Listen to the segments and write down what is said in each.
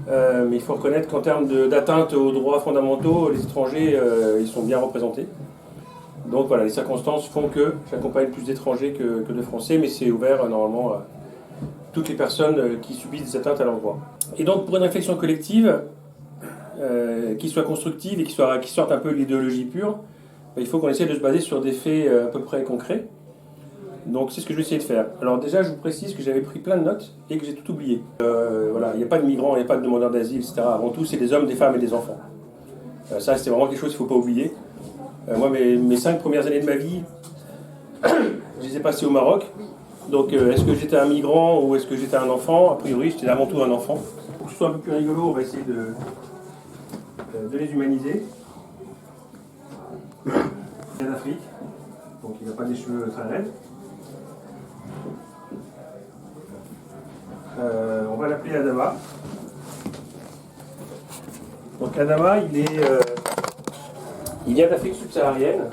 mais il faut reconnaître qu'en termes d'atteinte aux droits fondamentaux, les étrangers, ils sont bien représentés. Donc voilà, les circonstances font que j'accompagne plus d'étrangers que de Français, mais c'est ouvert normalement à toutes les personnes qui subissent des atteintes à leurs droits. Et donc pour une réflexion collective, qui soit constructive et qui sorte un peu de l'idéologie pure, il faut qu'on essaie de se baser sur des faits à peu près concrets. Donc c'est ce que je vais essayer de faire. Alors déjà, je vous précise que j'avais pris plein de notes et que j'ai tout oublié. Voilà, il n'y a pas de migrants, il n'y a pas de demandeurs d'asile, etc. Avant tout, c'est des hommes, des femmes et des enfants. Ça, c'est vraiment quelque chose qu'il ne faut pas oublier. Moi, mes 5 premières années de ma vie, je les ai passées au Maroc. Donc est-ce que j'étais un migrant ou est-ce que j'étais un enfant? A priori, j'étais avant tout un enfant. Pour que ce soit un peu plus rigolo, on va essayer de les humaniser. Il vient d'Afrique, donc il n'a pas des cheveux très raides. On va l'appeler Adama. Donc Adama, il vient d'Afrique subsaharienne.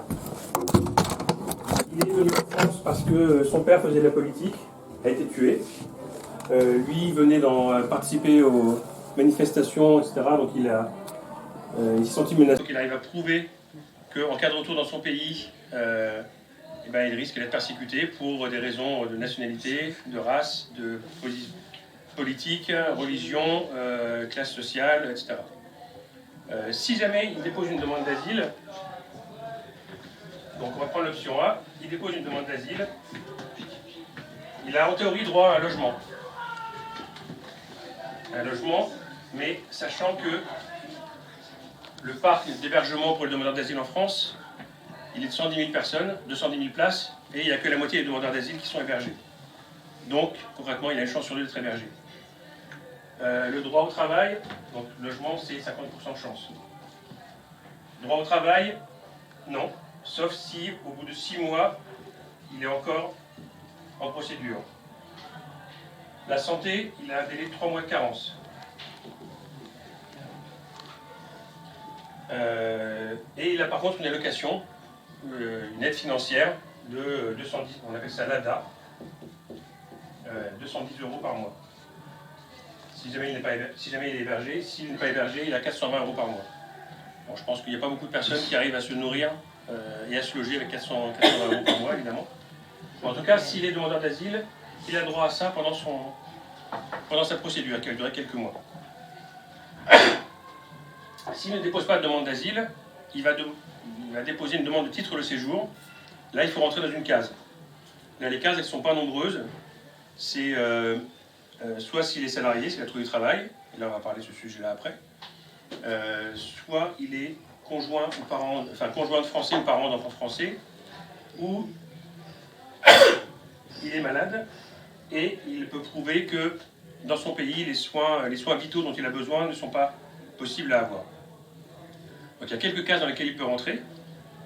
Il est venu en France parce que son père faisait de la politique, a été tué. Lui venait participer aux manifestations, etc. Donc il s'est senti menacé. Donc il arrive à prouver qu'en cas de retour dans son pays, il risque d'être persécuté pour des raisons de nationalité, de race, de politique, religion, classe sociale, etc. Si jamais il dépose une demande d'asile, donc on va prendre l'option A, il dépose une demande d'asile, il a en théorie droit à un logement. Mais sachant que le parc d'hébergement pour les demandeurs d'asile en France, il est de 110 000 personnes, 210 000 places, et il n'y a que la moitié des demandeurs d'asile qui sont hébergés. Donc, concrètement, il a une chance sur deux d'être hébergé. Le droit au travail, donc logement, c'est 50% de chance. Droit au travail, non, sauf si au bout de 6 mois, il est encore en procédure. La santé, il a un délai de 3 mois de carence. Et il a par contre une allocation, une aide financière de 210, on appelle ça l'ADA, 210 € par mois. Si jamais il est hébergé, s'il n'est pas hébergé, il a 420 € par mois. Bon, je pense qu'il n'y a pas beaucoup de personnes qui arrivent à se nourrir et à se loger avec 420 € par mois, évidemment. Bon, en tout cas, s'il est demandeur d'asile, il a droit à ça pendant sa procédure, qui va durer quelques mois. S'il ne dépose pas de demande d'asile, il va déposer une demande de titre de séjour. Là, il faut rentrer dans une case. Là, les cases, elles ne sont pas nombreuses. C'est soit s'il est salarié, s'il a trouvé du travail, et là, on va parler de ce sujet-là après. Soit il est conjoint de français ou parent d'enfants français, ou il est malade, et il peut prouver que dans son pays, les soins vitaux dont il a besoin ne sont pas possibles à avoir. Donc il y a quelques cases dans lesquelles il peut rentrer,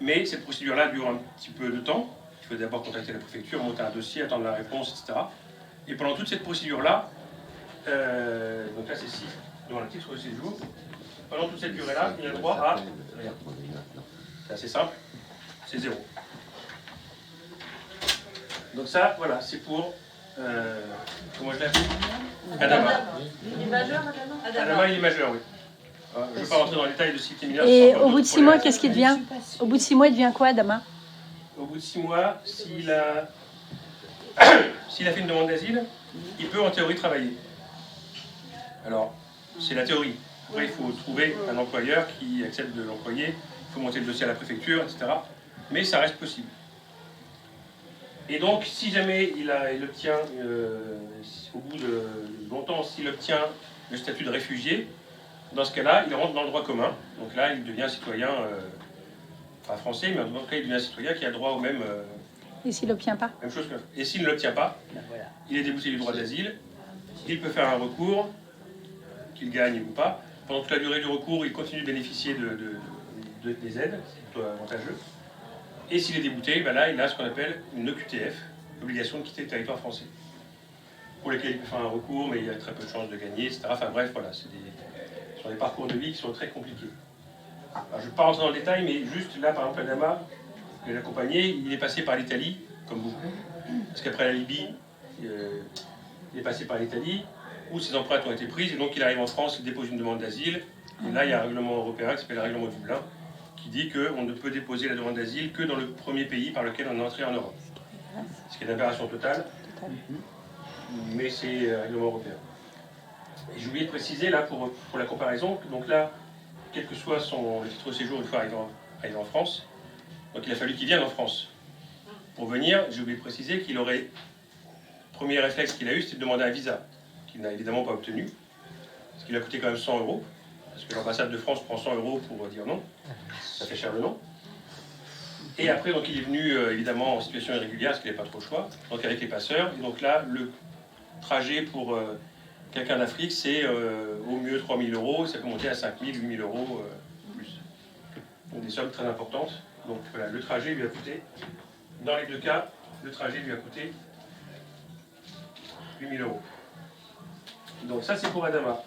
mais cette procédure-là dure un petit peu de temps. Il faut d'abord contacter la préfecture, monter un dossier, attendre la réponse, etc. Et pendant toute cette procédure-là, donc là c'est 6, dans le titre de séjour, pendant toute cette durée-là, il a droit à rien. C'est assez simple, c'est 0. Donc ça, voilà, c'est pour, comment je l'appelle, Adama. Il est majeur, Adama, il est majeur, oui. Je ne vais pas rentrer dans les détails de ce qui est mineur. Et au bout de 6 mois, qu'est-ce qu'il devient? Au bout de 6 mois, il devient quoi, Adama? Au bout de 6 mois, s'il a fait une demande d'asile, il peut en théorie travailler. Alors, c'est la théorie. Après, il faut trouver un employeur qui accepte de l'employer, il faut monter le dossier à la préfecture, etc. Mais ça reste possible. Et donc, si jamais il obtient, au bout de longtemps, s'il obtient le statut de réfugié, dans ce cas-là, il rentre dans le droit commun. Donc là, il devient un citoyen, pas français, mais en tout cas, il devient un citoyen qui a droit au même... Et s'il l'obtient pas? Même chose que... Et s'il ne l'obtient pas, il est débouté du droit d'asile, il peut faire un recours, qu'il gagne ou pas. Pendant toute la durée du recours, il continue de bénéficier des aides, c'est plutôt avantageux. Et s'il est débouté, là, il a ce qu'on appelle une OQTF, obligation de quitter le territoire français, pour lesquels il peut faire un recours, mais il y a très peu de chances de gagner, etc. Enfin bref, voilà, ce sont des parcours de vie qui sont très compliqués. Alors, je ne vais pas rentrer dans le détail, mais juste là, par exemple, Adama, que j'ai accompagné, il est passé par l'Italie, comme beaucoup, parce qu'après la Libye, il est passé par l'Italie, où ses empreintes ont été prises, et donc il arrive en France, il dépose une demande d'asile, et là il y a un règlement européen qui s'appelle le règlement Dublin, qui dit qu'on ne peut déposer la demande d'asile que dans le premier pays par lequel on est entré en Europe. Ce qui est une aberration totale, mais c'est un règlement européen. Et j'ai oublié de préciser là pour la comparaison, donc là, quel que soit le titre de séjour une fois arrivé en France, donc il a fallu qu'il vienne en France. Pour venir, j'ai oublié de préciser qu'il aurait, premier réflexe qu'il a eu, c'était de demander un visa, qu'il n'a évidemment pas obtenu, parce qu'il a coûté quand même 100 €, parce que l'ambassade de France prend 100 € pour dire non, ça fait cher le nom. Et après, donc, il est venu évidemment en situation irrégulière, parce qu'il n'avait pas trop le choix, donc avec les passeurs. Et donc là, le trajet pour quelqu'un d'Afrique, c'est au mieux 3 000 €, ça peut monter à 5 000, 8 000 € plus. Donc des sommes très importantes. Donc voilà, le trajet lui a coûté, dans les deux cas, le trajet lui a coûté 8 000 €. Donc ça, c'est pour Adama.